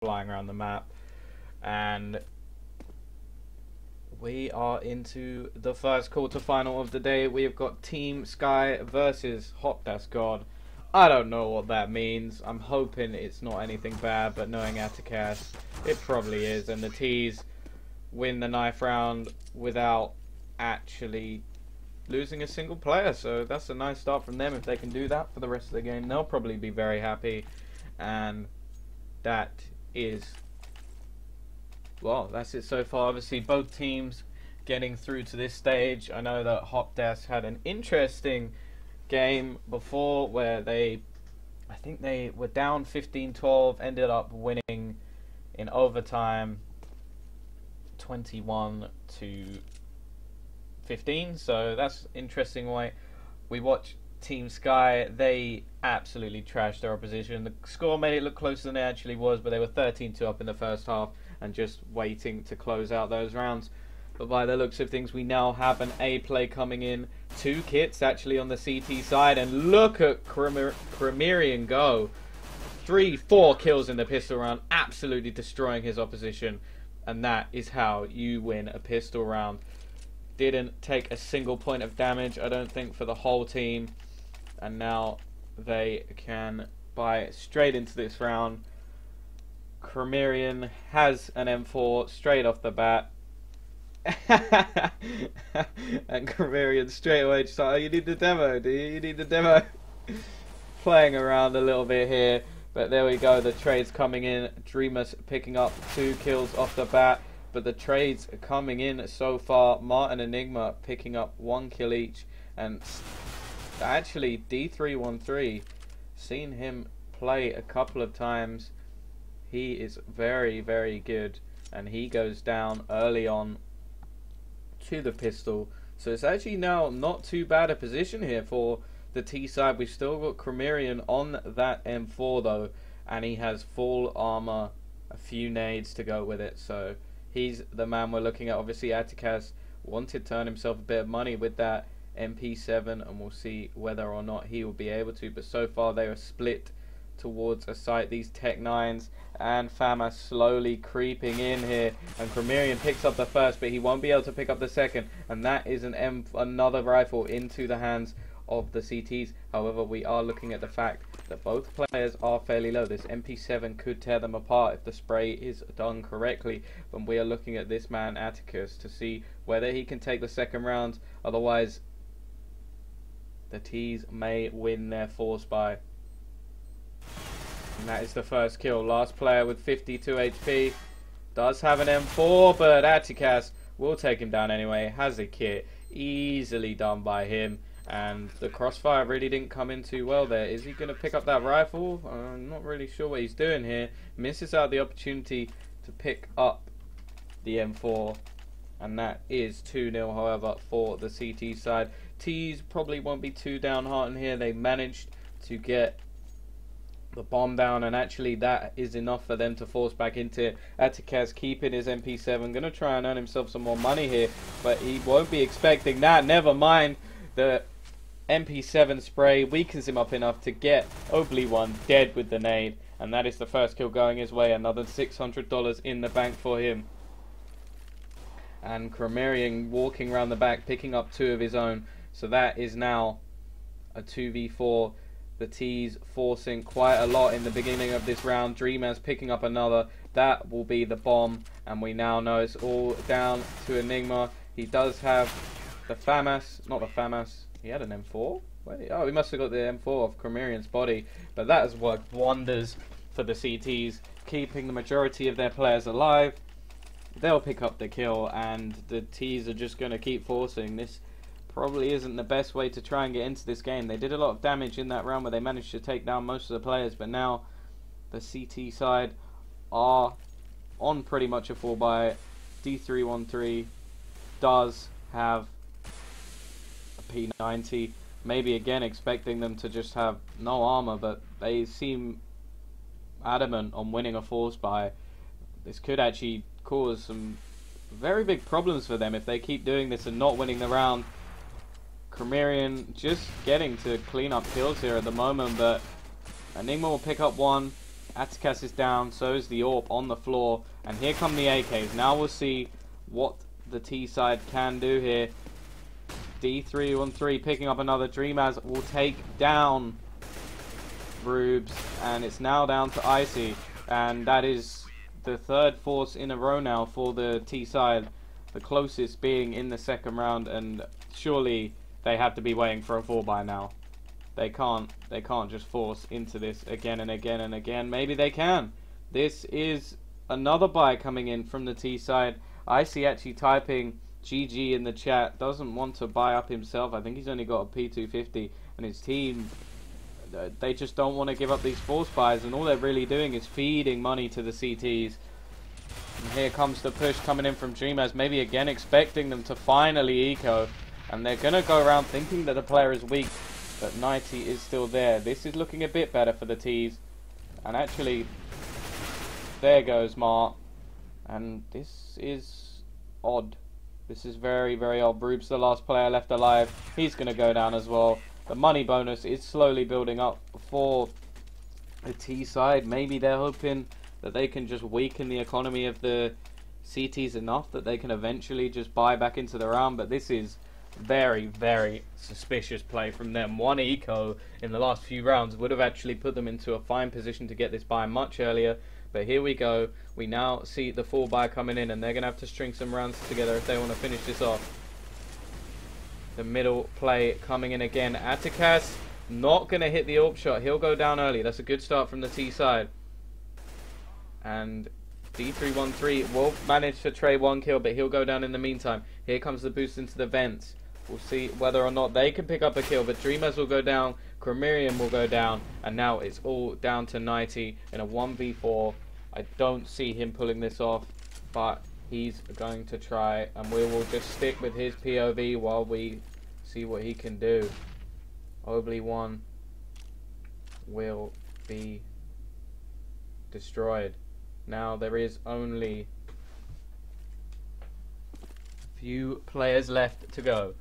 flying around the map. And we are into the first quarterfinal of the day. We have got Team Sky versus Hoptas GOD. I don't know what that means. I'm hoping it's not anything bad, but knowing Atticus, it probably is. And the T's win the knife round without actually losing a single player. So that's a nice start from them. If they can do that for the rest of the game, they'll probably be very happy. And that is, well, that's it so far. Obviously, both teams getting through to this stage. I know that Hoptas had an interesting game before where I think they were down 15-12, ended up winning in overtime 21-15. So that's interesting way. We watch Team Sky. They absolutely trashed their opposition. The score made it look closer than it actually was, but they were 13-2 up in the first half and just waiting to close out those rounds. But by the looks of things, we now have an A play coming in. 2 kits actually on the CT side. And look at Cremerian go. 3-4 kills in the pistol round. Absolutely destroying his opposition. And that is how you win a pistol round. Didn't take a single point of damage, I don't think, for the whole team. And now they can buy straight into this round. Cremerian has an M4 straight off the bat. And Cremerian straight away just like, oh, you need the demo, do you? You need the demo. Playing around a little bit here, but there we go. The trades coming in. Dreamers picking up 2 kills off the bat, but the trades coming in so far. Martin Enigma picking up 1 kill each, and actually D313, seen him play a couple of times. He is very, very good, and he goes down early on to the pistol. So it's actually now not too bad a position here for the T side. We've still got Cremerian on that M4 though, and he has full armor, a few nades to go with it. So he's the man we're looking at. Obviously Atticus wanted to earn himself a bit of money with that MP7, and we'll see whether or not he will be able to. But so far they are split towards a site, these Tech 9s, and Fama slowly creeping in here, and Cremerian picks up the first, but he won't be able to pick up the second, and that is another rifle into the hands of the CTs. However, we are looking at the fact that both players are fairly low. This MP7 could tear them apart if the spray is done correctly, but we are looking at this man Atticus to see whether he can take the second round. Otherwise the T's may win their force by. And that is the first kill. Last player with 52 HP. Does have an M4, but Atticus will take him down anyway. Has a kit. Easily done by him. And the crossfire really didn't come in too well there. Is he going to pick up that rifle? I'm not really sure what he's doing here. Misses out the opportunity to pick up the M4. And that is 2-0, however, for the CT side. T's probably won't be too downhearted here. They managed to get the bomb down, and actually that is enough for them to force back into it. Atticus keeping his MP7, gonna try and earn himself some more money here, but he won't be expecting that. Never mind, the MP7 spray weakens him up enough to get Obliwan dead with the nade, and that is the first kill going his way. Another $600 in the bank for him. And Cremerian walking around the back, picking up 2 of his own, so that is now a 2v4. The T's forcing quite a lot in the beginning of this round. Dreamers picking up another. That will be the bomb. And we now know it's all down to Enigma. He does have the FAMAS. Not the FAMAS. He had an M4? Wait, oh, he must have got the M4 of Cremerian's body. But that has worked wonders for the CTs, keeping the majority of their players alive. They'll pick up the kill, and the T's are just going to keep forcing. This probably isn't the best way to try and get into this game. They did a lot of damage in that round where they managed to take down most of the players, but now the CT side are on pretty much a full buy. D313 does have a P90. Maybe again expecting them to just have no armor, but they seem adamant on winning a force buy. This could actually cause some very big problems for them if they keep doing this and not winning the round. Cremerian just getting to clean up kills here at the moment, but Enigma will pick up 1. Atticus is down, so is the AWP on the floor. And here come the AKs. Now we'll see what the T side can do here. D313 picking up another. Dreamaz will take down Rubes, and it's now down to Icy, and that is the third force in a row now for the T side, the closest being in the second round, and surely they have to be waiting for a 4 by now. They can't just force into this again and again and again. Maybe they can. This is another buy coming in from the T side. Icy actually typing GG in the chat, doesn't want to buy up himself. I think he's only got a P250, and his team, they just don't want to give up these force buys, and all they're really doing is feeding money to the CTs. And here comes the push coming in from Dreamaz, maybe again expecting them to finally eco, and they're going to go around thinking that the player is weak, but 90 is still there. This is looking a bit better for the Ts, and actually, there goes Mart, and this is odd. This is very, very odd. Rubes, the last player left alive, he's going to go down as well. The money bonus is slowly building up for the T side. Maybe they're hoping that they can just weaken the economy of the CTs enough that they can eventually just buy back into the round. But this is very, very suspicious play from them. One eco in the last few rounds would have actually put them into a fine position to get this buy much earlier. But here we go. We now see the 4 buy coming in, and they're going to have to string some rounds together if they want to finish this off. The middle play coming in again. Atticus not going to hit the AWP shot. He'll go down early. That's a good start from the T side. And D313 will manage to trade 1 kill, but he'll go down in the meantime. Here comes the boost into the vents. We'll see whether or not they can pick up a kill, but Dreamaz will go down, Cromerian will go down, and now it's all down to 90 in a 1v4. I don't see him pulling this off, but he's going to try, and we will just stick with his POV while we see what he can do. Obley 1 will be destroyed. Now there is only a few players left to go.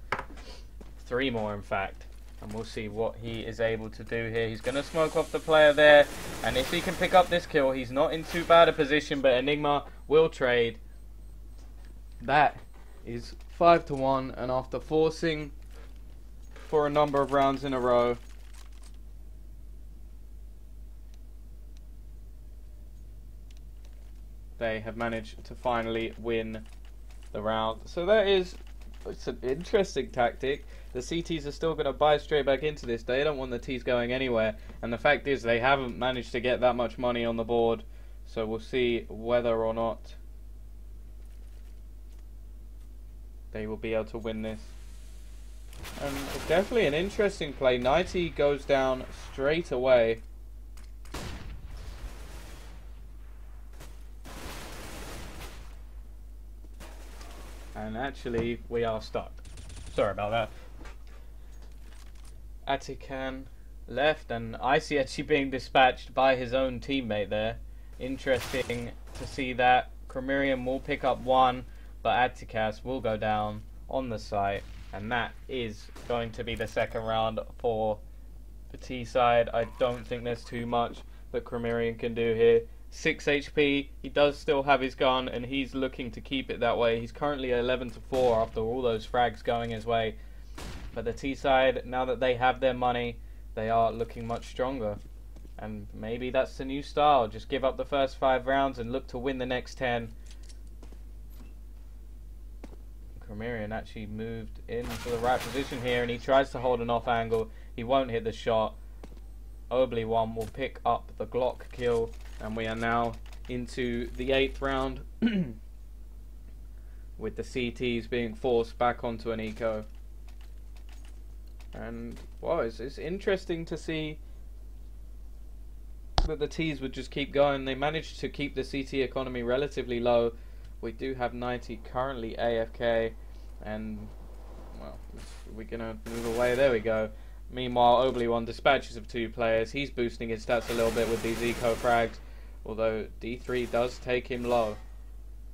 3 more in fact. And we'll see what he is able to do here. He's going to smoke off the player there, and if he can pick up this kill, he's not in too bad a position, but Enigma will trade. That is 5-1, and after forcing for a number of rounds in a row, they have managed to finally win the round. So that is, it's an interesting tactic. The CTs are still going to buy straight back into this. They don't want the Ts going anywhere, and the fact is they haven't managed to get that much money on the board. So we'll see whether or not they will be able to win this. And it's definitely an interesting play. 90 goes down straight away. And actually, we are stuck. Sorry about that. Atikan left, and Icy actually being dispatched by his own teammate there. Interesting to see that. Cromerian will pick up 1, but Atticus will go down on the site. And that is going to be the second round for the T side. I don't think there's too much that Cromerian can do here. 6 HP, he does still have his gun, and he's looking to keep it that way. He's currently 11-4 after all those frags going his way. But the T side, now that they have their money, they are looking much stronger. And maybe that's the new style. Just give up the first 5 rounds and look to win the next 10. Cromerian actually moved into the right position here, and he tries to hold an off angle. He won't hit the shot. Obley 1 will pick up the Glock kill, and we are now into the 8th round with the CTs being forced back onto an eco. And wow, it's interesting to see that the Ts would just keep going. They managed to keep the CT economy relatively low. We do have 90 currently AFK, and well, we're gonna move away. There we go. Meanwhile, Obley 1 dispatches of 2 players. He's boosting his stats a little bit with these eco frags, although D3 does take him low.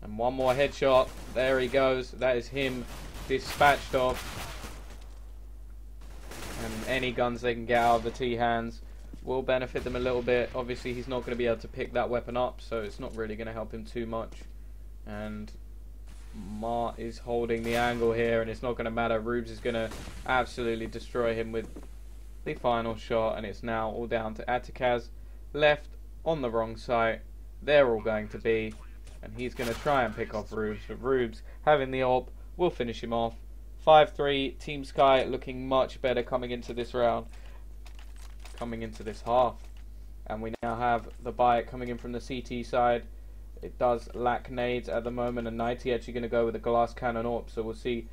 And 1 more headshot. There he goes. That is him dispatched off. And any guns they can get out of the T hands will benefit them a little bit. Obviously, he's not going to be able to pick that weapon up, so it's not really going to help him too much. And Mart is holding the angle here, and it's not going to matter. Rubes is going to absolutely destroy him with the final shot, and it's now all down to Atikaz, left on the wrong side. They're all going to be, and he's going to try and pick off Rubes, but Rubes, having the AWP, will finish him off. 5-3, Team Sky looking much better coming into this round, coming into this half. And we now have the buy coming in from the CT side. It does lack nades at the moment, and 90 actually going to go with a glass cannon AWP, so we'll see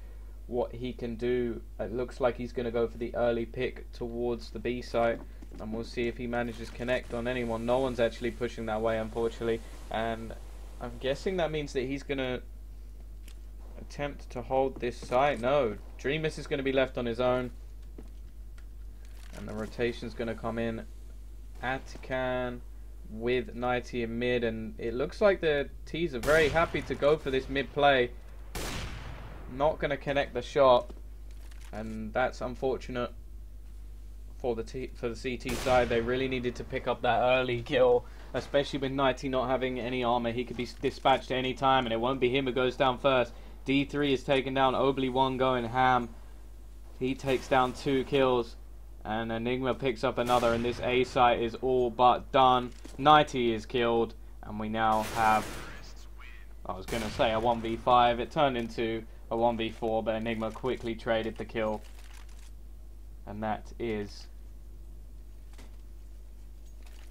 what he can do. It looks like he's going to go for the early pick towards the B site, and we'll see if he manages to connect on anyone. No one's actually pushing that way, unfortunately, and I'm guessing that means that he's going to attempt to hold this site. No, Dreamus is going to be left on his own, and the rotation's going to come in. Atikan with 90 in mid, and it looks like the T's are very happy to go for this mid play. Not going to connect the shot, and that's unfortunate for the CT side. They really needed to pick up that early kill, especially with 90 not having any armor. He could be dispatched at any time, and it won't be him who goes down first. D3 is taken down. Obli 1 going ham. He takes down 2 kills, and Enigma picks up another, and this A site is all but done. 90 is killed, and we now have, I was going to say a 1v5. It turned into a 1v4, but Enigma quickly traded the kill. And that is,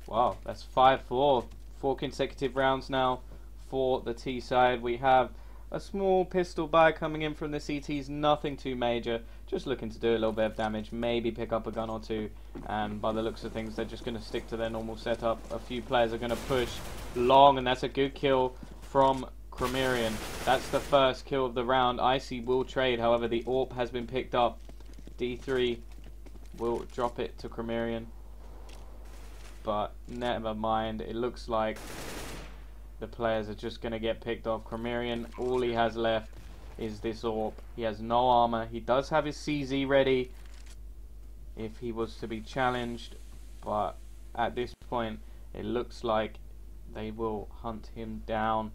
wow, that's 5-4. 4 consecutive rounds now for the T side. We have a small pistol buy coming in from the CTs, nothing too major, just looking to do a little bit of damage, maybe pick up a gun or two, and by the looks of things they're just going to stick to their normal setup. A few players are going to push long, and that's a good kill from Cromerian. That's the first kill of the round. Icy will trade, however the AWP has been picked up. D3 will drop it to Cromerian, but never mind, it looks like the players are just going to get picked off. Cromerian, all he has left is this AWP. He has no armor. He does have his CZ ready if he was to be challenged, but at this point it looks like they will hunt him down.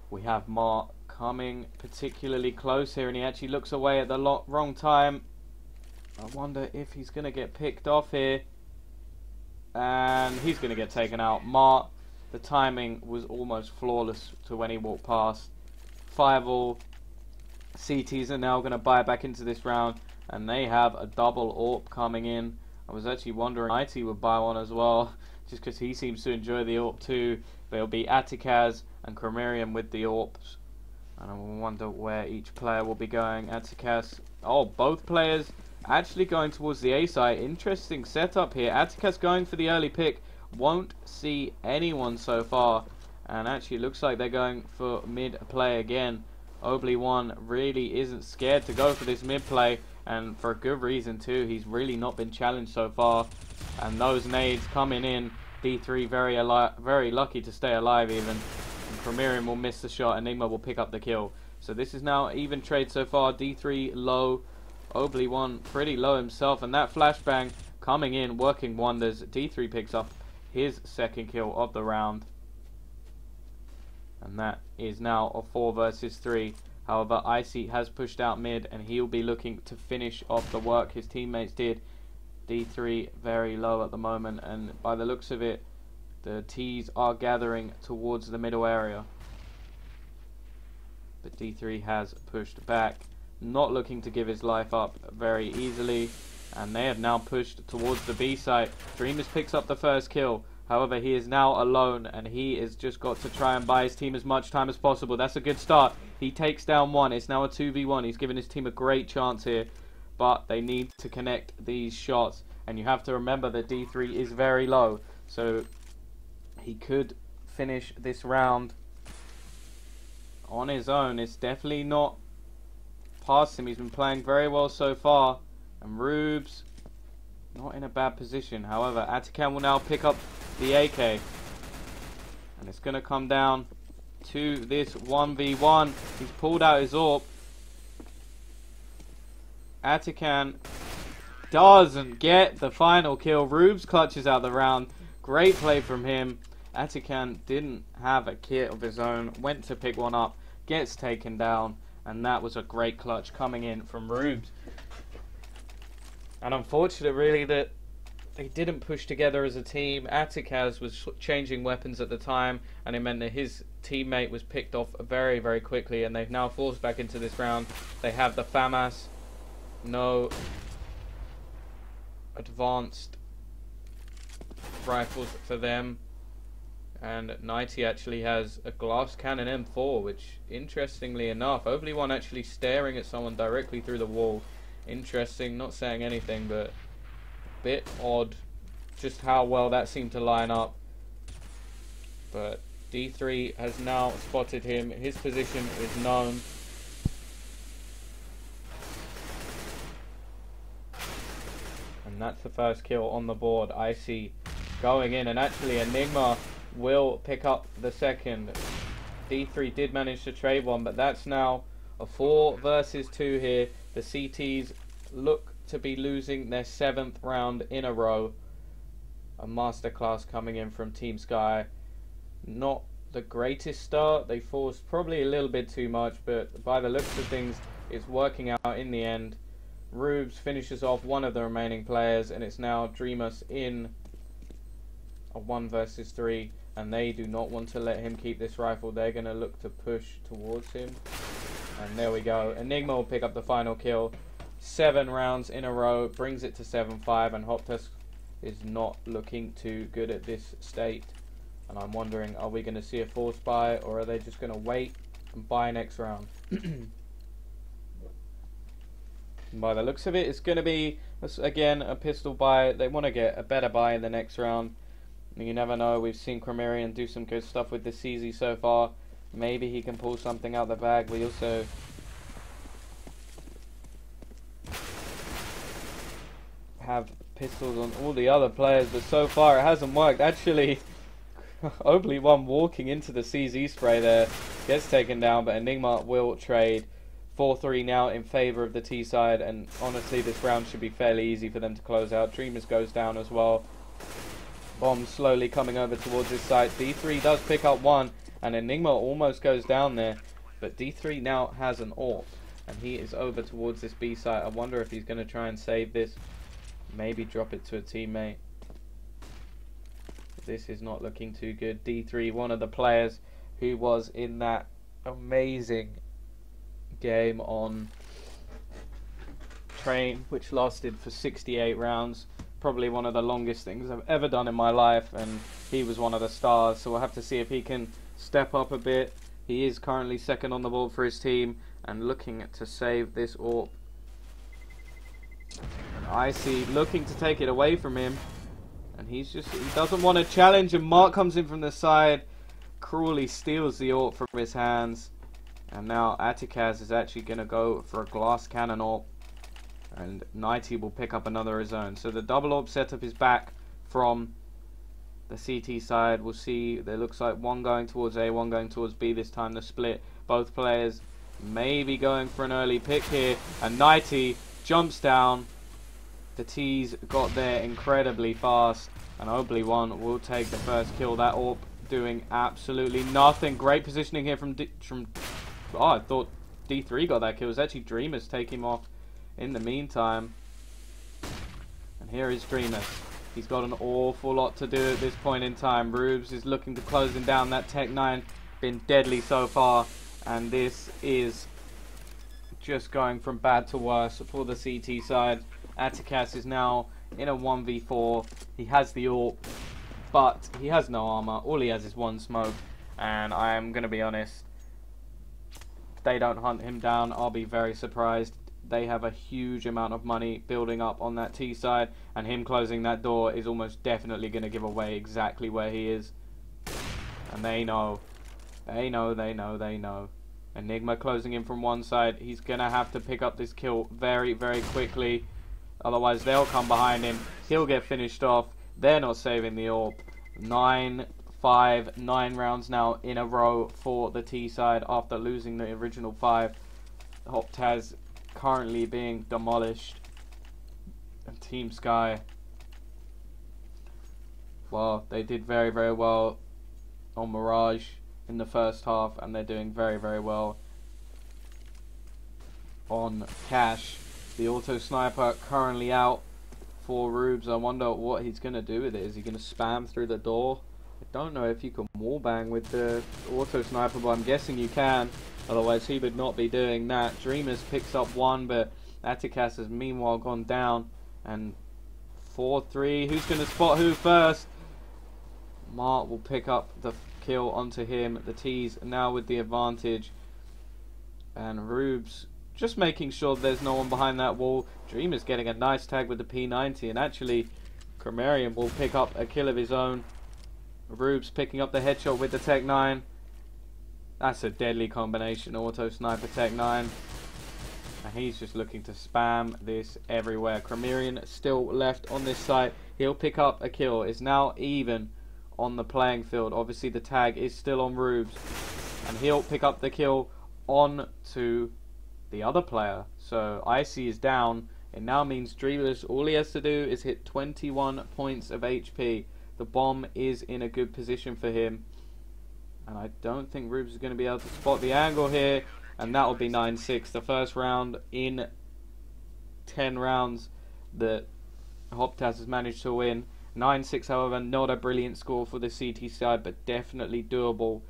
We have Mart coming particularly close here, and he actually looks away at the wrong time. I wonder if he's going to get picked off here, and he's going to get taken out. Mart, the timing was almost flawless to when he walked past. 5-all. CTs are now going to buy back into this round, and they have a double AWP coming in. I was actually wondering if IT would buy one as well, just because he seems to enjoy the AWP too. But it'll be Atikaz and Cromerian with the AWPs, and I wonder where each player will be going. Atikaz, oh, both players actually going towards the A site. Interesting setup here. Atikaz going for the early pick, won't see anyone so far, and actually looks like they're going for mid play again. Obli 1 really isn't scared to go for this mid play, and for a good reason too. He's really not been challenged so far, and those nades coming in. D3 very lucky to stay alive even, and Cromerian will miss the shot. Enigma will pick up the kill. So this is now even trade so far. D3 low, Obli 1 pretty low himself, and that flashbang coming in working wonders. D3 picks up his second kill of the round, and that is now a 4 versus 3. However, Icy has pushed out mid, and he'll be looking to finish off the work his teammates did. D3 very low at the moment, and by the looks of it, the T's are gathering towards the middle area. But D3 has pushed back, not looking to give his life up very easily, and they have now pushed towards the B site. Dreamus picks up the first kill. However, he is now alone, and he has just got to try and buy his team as much time as possible. That's a good start. He takes down 1. It's now a 2v1. He's given his team a great chance here, but they need to connect these shots. And you have to remember that D3 is very low, so he could finish this round on his own. It's definitely not past him. He's been playing very well so far, and Rubes not in a bad position. However, Atikan will now pick up the AK, and it's going to come down to this 1v1. He's pulled out his AWP. Atikan doesn't get the final kill. Rubes clutches out the round. Great play from him. Atikan didn't have a kit of his own. Went to pick one up. Gets taken down. And that was a great clutch coming in from Rubes. And unfortunate really that they didn't push together as a team. Atikaz was changing weapons at the time, and it meant that his teammate was picked off very, very quickly, and they've now forced back into this round. They have the FAMAS, no advanced rifles for them, and 90 actually has a glass cannon M4, which, interestingly enough, only one actually staring at someone directly through the wall. Interesting, not saying anything, but bit odd just how well that seemed to line up. But D3 has now spotted him. His position is known. And that's the first kill on the board. Icy going in, and actually Enigma will pick up the second. D3 did manage to trade one, but that's now a 4 versus 2 here. The CTs look to be losing their 7th round in a row. A masterclass coming in from Team Sky. Not the greatest start. They forced probably a little bit too much, but by the looks of things, it's working out in the end. Rubes finishes off one of the remaining players, and it's now Dreamus in a 1 versus 3, and they do not want to let him keep this rifle. They're going to look to push towards him. And there we go. Enigma will pick up the final kill. 7 rounds in a row, brings it to 7-5, and Hoptas is not looking too good at this state. And I'm wondering, are we going to see a force buy, or are they just going to wait and buy next round? By the looks of it, it's going to be, again, a pistol buy. They want to get a better buy in the next round. You never know. We've seen Cromerian do some good stuff with the CZ so far. Maybe he can pull something out the bag. We also have pistols on all the other players, but so far it hasn't worked. Actually, only one walking into the CZ spray there gets taken down, but Enigma will trade. 4-3 now in favour of the T side, and honestly this round should be fairly easy for them to close out. Dreamers goes down as well. Bomb slowly coming over towards his side. D3 does pick up one, and Enigma almost goes down there, but D3 now has an AWP, and he is over towards this B site. I wonder if he's going to try and save this, maybe drop it to a teammate. This is not looking too good. D3, one of the players who was in that amazing game on Train, which lasted for 68 rounds. Probably one of the longest things I've ever done in my life, and he was one of the stars, so we'll have to see if he can step up a bit. He is currently second on the board for his team and looking to save this AWP. Icy looking to take it away from him, and he doesn't want to challenge, and Mark comes in from the side, cruelly steals the AWP from his hands. And now Atikaz is actually going to go for a glass cannon AWP, and 90 will pick up another of his own. So the double AWP setup is back from the CT side. We'll see, there looks like one going towards A, one going towards B this time, the split. Both players maybe going for an early pick here, and 90 jumps down. The T's got there incredibly fast, and Obliwan will take the first kill. That AWP doing absolutely nothing. Great positioning here from oh, I thought D3 got that kill. It was actually Dreamers take him off in the meantime. And here is Dreamers. He's got an awful lot to do at this point in time. Rubes is looking to close him down. That Tech 9 been deadly so far, and this is just going from bad to worse for the CT side. Atikas is now in a 1v4. He has the AWP, but he has no armor. All he has is one smoke, and I am going to be honest, they don't hunt him down, I'll be very surprised. They have a huge amount of money building up on that T side, and him closing that door is almost definitely going to give away exactly where he is. And they know. They know. Enigma closing in from one side. He's going to have to pick up this kill very, very quickly. Otherwise they'll come behind him. He'll get finished off. They're not saving the AWP. 9 rounds now in a row for the T side after losing the original 5. Hoptas currently being demolished. And Team Sky, well, they did very, very well on Mirage in the first half, and they're doing very, very well on Cash. The auto sniper currently out for Rubes. I wonder what he's going to do with it. Is he going to spam through the door? I don't know if you can wallbang with the auto sniper, but I'm guessing you can. Otherwise, he would not be doing that. Dreamers picks up one, but Atticus has meanwhile gone down. And 4-3. Who's going to spot who first? Mart will pick up the kill onto him. The T's now with the advantage. And Rubes just making sure there's no one behind that wall. Dreamer's getting a nice tag with the P90. And actually, Cromarian will pick up a kill of his own. Rubes picking up the headshot with the Tech 9. That's a deadly combination. Auto sniper Tech 9. And he's just looking to spam this everywhere. Cromarian still left on this site. He'll pick up a kill. It's now even on the playing field. Obviously the tag is still on Rubes. And he'll pick up the kill on to the other player. So Icy is down. It now means Dreamers, all he has to do is hit 21 points of HP. The bomb is in a good position for him. And I don't think Rubes is going to be able to spot the angle here. And that will be 9-6. The first round in 10 rounds that Hoptas has managed to win. 9-6, however, not a brilliant score for the CT side, but definitely doable.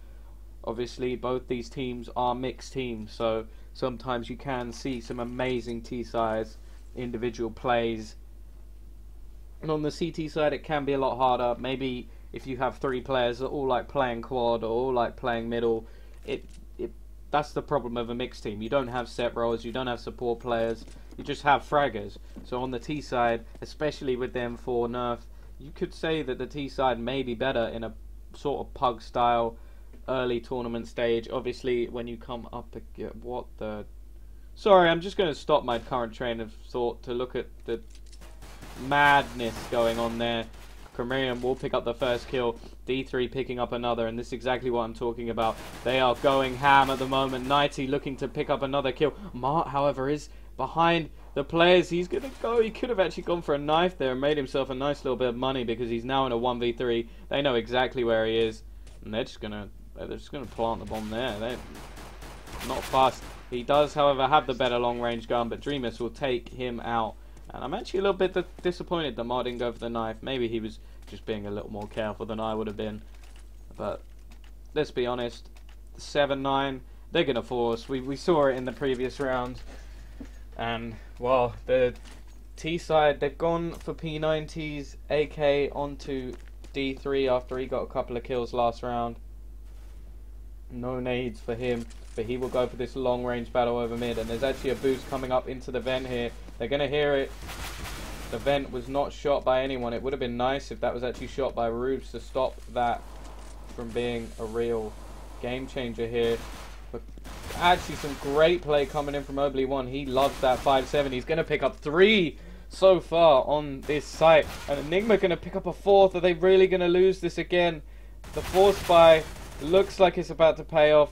Obviously, both these teams are mixed teams, so sometimes you can see some amazing T-size individual plays. And on the CT side, it can be a lot harder. Maybe if you have 3 players that all like playing quad or all like playing middle, that's the problem of a mixed team. You don't have set roles, you don't have support players, you just have fraggers. So on the T side, especially with them 4 nerf, you could say that the T side may be better in a sort of pug style early tournament stage. Obviously, when you come up again, sorry, I'm just going to stop my current train of thought to look at the madness going on there. Cromarian will pick up the first kill. D3 picking up another, and this is exactly what I'm talking about. They are going ham at the moment. 90 looking to pick up another kill. Mart, however, is behind the players. He's going to go. He could have actually gone for a knife there and made himself a nice little bit of money because he's now in a 1v3. They know exactly where he is, and they're just going to plant the bomb there. They're not fast. He does, however, have the better long-range gun, but Dreamers will take him out. And I'm actually a little bit disappointed that Mart didn't go for the knife. Maybe he was just being a little more careful than I would have been. But let's be honest, 7-9, they're going to force. We saw it in the previous round. And, well, the T side, they've gone for P90s, AK onto D3 after he got a couple of kills last round. No nades for him, but he will go for this long range battle over mid. And there's actually a boost coming up into the vent here. They're going to hear it. The vent was not shot by anyone. It would have been nice if that was actually shot by Rubes to stop that from being a real game changer here. But actually some great play coming in from Obley 1. He loves that 5-7. He's going to pick up 3 so far on this site. And Enigma going to pick up a 4th. Are they really going to lose this again? The 4th spy looks like it's about to pay off.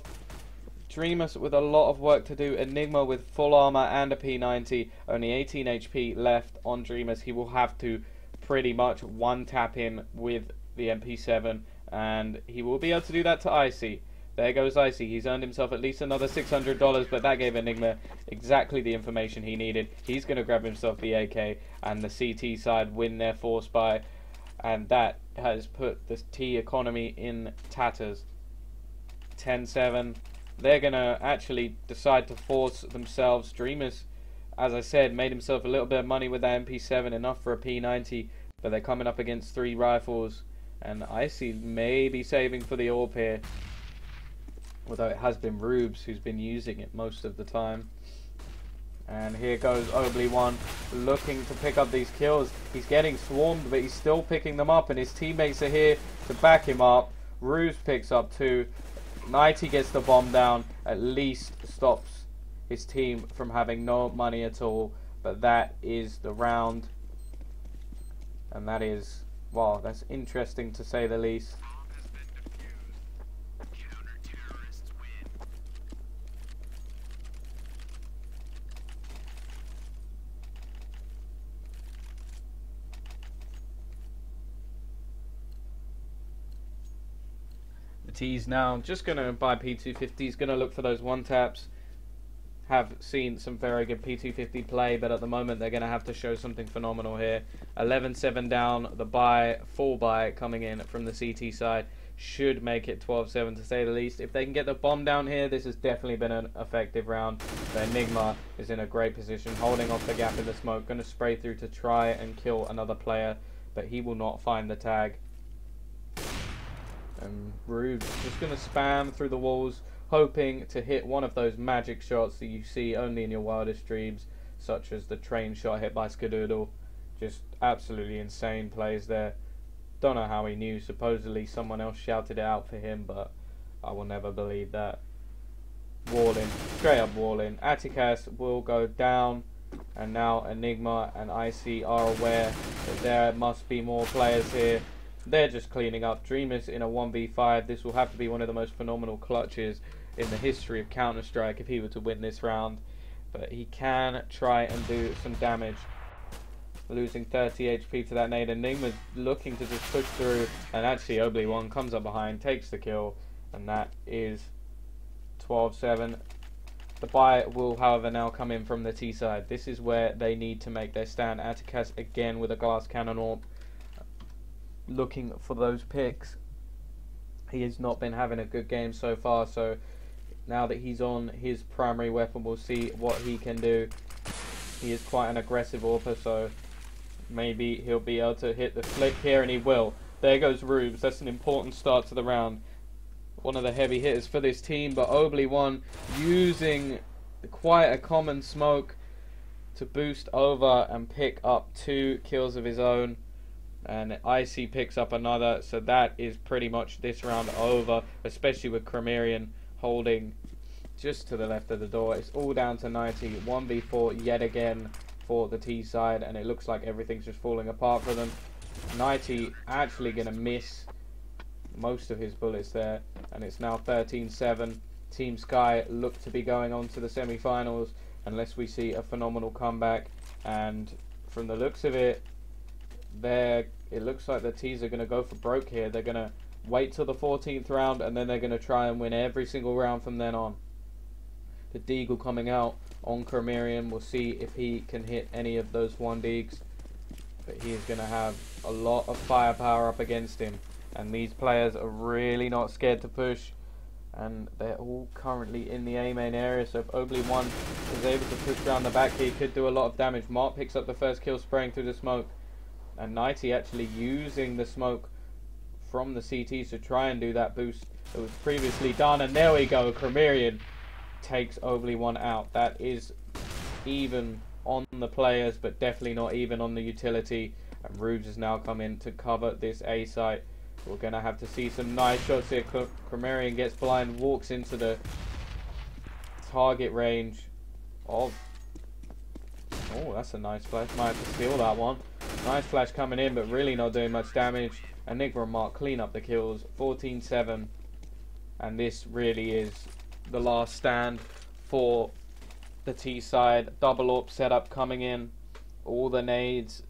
Dreamers with a lot of work to do. Enigma with full armor and a P90. Only 18 HP left on Dreamers. He will have to pretty much one-tap him with the MP7. And he will be able to do that to Icy. There goes Icy. He's earned himself at least another $600. But that gave Enigma exactly the information he needed. He's going to grab himself the AK. And the CT side win their 4 spy. And that has put the T economy in tatters. 10-7. They're going to actually decide to force themselves. Dreamers, as I said, made himself a little bit of money with that MP7, enough for a P90, but they're coming up against 3 rifles, and Icy may be saving for the AWP here, although it has been Rubes who's been using it most of the time. And here goes Obley 1 looking to pick up these kills. He's getting swarmed, but he's still picking them up, and his teammates are here to back him up. Rubes picks up 2. 90 gets the bomb down, at least stops his team from having no money at all. But that is the round. And that is, wow, that's interesting to say the least. T's now just going to buy P250. He's going to look for those one taps. Have seen some very good P250 play, but at the moment they're going to have to show something phenomenal here. 11-7 down, the buy, full buy coming in from the CT side should make it 12-7 to say the least. If they can get the bomb down here, this has definitely been an effective round. The Enigma is in a great position, holding off the gap in the smoke, going to spray through to try and kill another player, but he will not find the tag. And Rube's just going to spam through the walls, hoping to hit one of those magic shots that you see only in your wildest dreams, such as the train shot hit by Skadoodle. Just absolutely insane plays there. Don't know how he knew. Supposedly someone else shouted it out for him, but I will never believe that. Walling, straight up walling. Atticus will go down, and now Enigma and Icy are aware that there must be more players here. They're just cleaning up. Dreamers in a 1v5. This will have to be one of the most phenomenal clutches in the history of Counter-Strike if he were to win this round. But he can try and do some damage. Losing 30 HP to that nade. Enigma's looking to just push through, and actually Obliwan comes up behind, takes the kill, and that is 12-7. The buy will, however, now come in from the T side. This is where they need to make their stand. Atticus again with a glass cannon orb, looking for those picks. He has not been having a good game so far, so now that he's on his primary weapon, we'll see what he can do. He is quite an aggressive AWPer, so maybe he'll be able to hit the flick here, and he will. There goes Rubes. That's an important start to the round. One of the heavy hitters for this team, but Obliwan using quite a common smoke to boost over and pick up 2 kills of his own. And Icy picks up another, so that is pretty much this round over, especially with Cremerian holding just to the left of the door. It's all down to 90, 1v4 yet again for the T side, and it looks like everything's just falling apart for them. 90 actually going to miss most of his bullets there, and it's now 13-7. Team Sky look to be going on to the semi-finals unless we see a phenomenal comeback, and from the looks of it, it looks like the T's are going to go for broke here. They're going to wait till the 14th round, and then they're going to try and win every single round from then on. The Deagle coming out on Cremerian. We'll see if he can hit any of those 1-Deags, but he is going to have a lot of firepower up against him, and these players are really not scared to push, and they're all currently in the A main area, so if Obliwan is able to push around the back, he could do a lot of damage. Mark picks up the first kill, spraying through the smoke, and 90 actually using the smoke from the CT to try and do that boost that was previously done, and there we go. Cremerian takes Obliwan out. That is even on the players, but definitely not even on the utility, and Rubes has now come in to cover this A site. We're going to have to see some nice shots here. Cremerian gets blind, walks into the target range of... Oh, that's a nice flash. Might have to steal that one. Nice flash coming in, but really not doing much damage. Enigma and Mark clean up the kills. 14-7. And this really is the last stand for the T side. Double AWP setup coming in. All the nades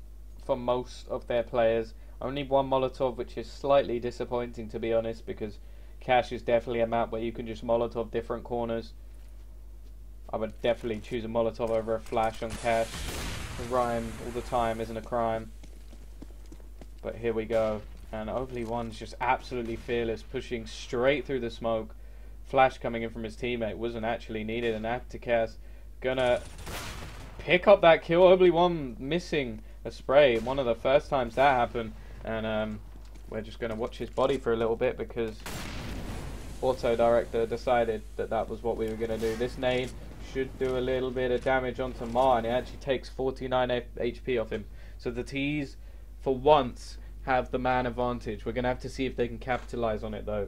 for most of their players. Only one Molotov, which is slightly disappointing, to be honest, because Cache is definitely a map where you can just Molotov different corners. I would definitely choose a Molotov over a flash on Cache. A rhyme all the time isn't a crime. But here we go. And Obliwan's just absolutely fearless, pushing straight through the smoke. Flash coming in from his teammate wasn't actually needed. And Atticus gonna pick up that kill. Obliwan missing a spray. One of the first times that happened. And we're just gonna watch his body for a little bit, because Auto Director decided that that was what we were gonna do. This nade should do a little bit of damage onto Mar, and it actually takes 49 HP off him. So the T's, for once, have the man advantage. We're going to have to see if they can capitalize on it, though.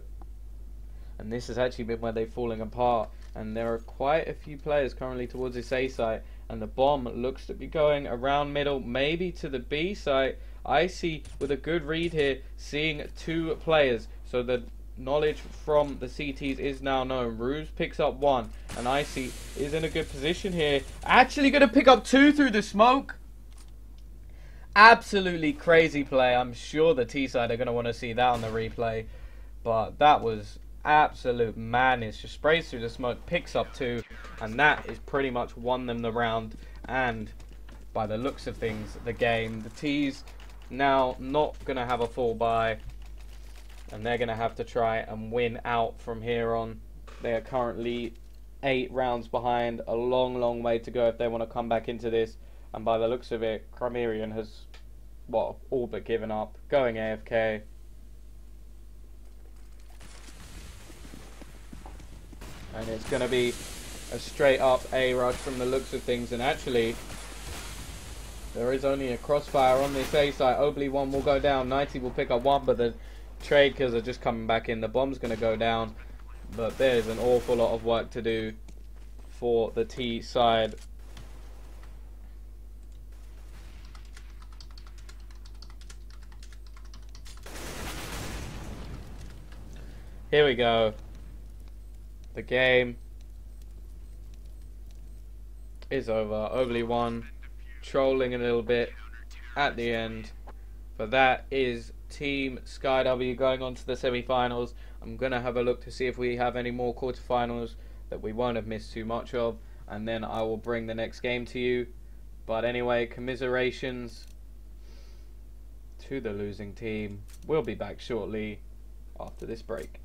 And this has actually been where they're falling apart. And there are quite a few players currently towards this A site, and the bomb looks to be going around middle, maybe to the B site. Icy with a good read here, seeing 2 players. So the knowledge from the CTs is now known. Ruse picks up 1, and Icy is in a good position here. Actually going to pick up 2 through the smoke. Absolutely crazy play. I'm sure the T side are going to want to see that on the replay, but that was absolute madness. Just sprays through the smoke, picks up 2, and that is pretty much won them the round. And by the looks of things, the game, the T's now not going to have a full buy, and they're going to have to try and win out from here on. They are currently 8 rounds behind, a long way to go if they want to come back into this. And by the looks of it, Chimerian has, well, all but given up, going AFK. And it's going to be a straight up A rush from the looks of things. And actually, there is only a crossfire on this A site. Obley 1 will go down, 90 will pick up 1, but the trade kills are just coming back in. The bomb's going to go down, but there's an awful lot of work to do for the T side. Here we go. The game is over. Obley 1 trolling a little bit at the end, but that is Team Sky W going on to the semi-finals. I'm gonna have a look to see if we have any more quarterfinals that we won't have missed too much of, and then I will bring the next game to you. But anyway, commiserations to the losing team. We'll be back shortly after this break.